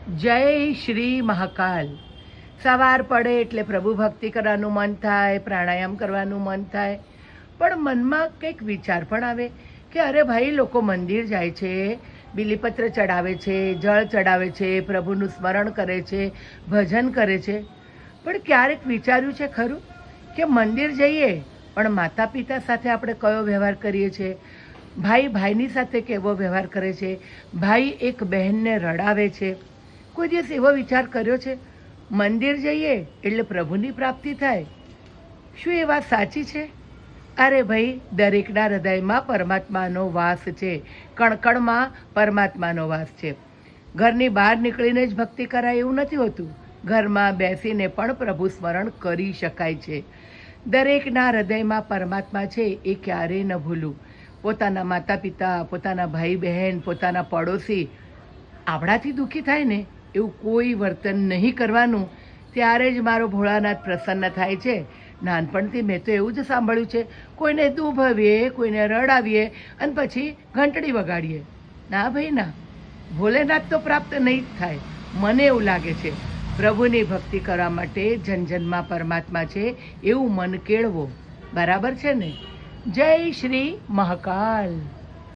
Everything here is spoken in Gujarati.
જય શ્રી મહાકાલ. સવાર પડે એટલે પ્રભુ ભક્તિ કરવાનું મન થાય, પ્રાણાયામ કરવાનું મન થાય, પણ મનમાં કંઈક વિચાર પણ આવે કે અરે ભાઈ, લોકો મંદિર જાય છે, બિલીપત્ર ચડાવે છે, જળ ચડાવે છે, પ્રભુનું સ્મરણ કરે છે, ભજન કરે છે, પણ ક્યારેક વિચાર્યું છે ખરું કે મંદિર જઈએ પણ માતા પિતા સાથે આપણે કયો વ્યવહાર કરીએ છીએ, ભાઈ ભાઈની સાથે કેવો વ્યવહાર કરે છે, ભાઈ એક બહેનને રડાવે છે. કોઈ દિવસ એવો વિચાર કર્યો છે મંદિર જઈએ એટલે પ્રભુની પ્રાપ્તિ થાય? શું એ વાત સાચી છે? અરે ભાઈ, દરેકના હૃદયમાં પરમાત્માનો વાસ છે, કણકણમાં પરમાત્માનો વાસ છે. ઘરની બહાર નીકળીને જ ભક્તિ કરાય એવું નથી હોતું, ઘરમાં બેસીને પણ પ્રભુ સ્મરણ કરી શકાય છે. દરેકના હૃદયમાં પરમાત્મા છે એ ક્યારેય ન ભૂલું. પોતાના માતા પિતા, પોતાના ભાઈ બહેન, પોતાના પડોશી આપણાથી દુઃખી થાય ને એવું કોઈ વર્તન નહીં કરવાનું, ત્યારે જ મારો ભોળાનાથ પ્રસન્ન થાય છે. નાનપણથી મેં તો એવું જ સાંભળ્યું છે, કોઈને દુભવીએ, કોઈને રડાવીએ અને પછી ઘંટડી વગાડીએ. ના ભાઈ ના, ભોલેનાથ તો પ્રાપ્ત નહીં જ થાય. મને એવું લાગે છે પ્રભુની ભક્તિ કરવા માટે જનજનમાં પરમાત્મા છે એવું મન કેળવો. બરાબર છે ને? જય શ્રી મહાકાલ.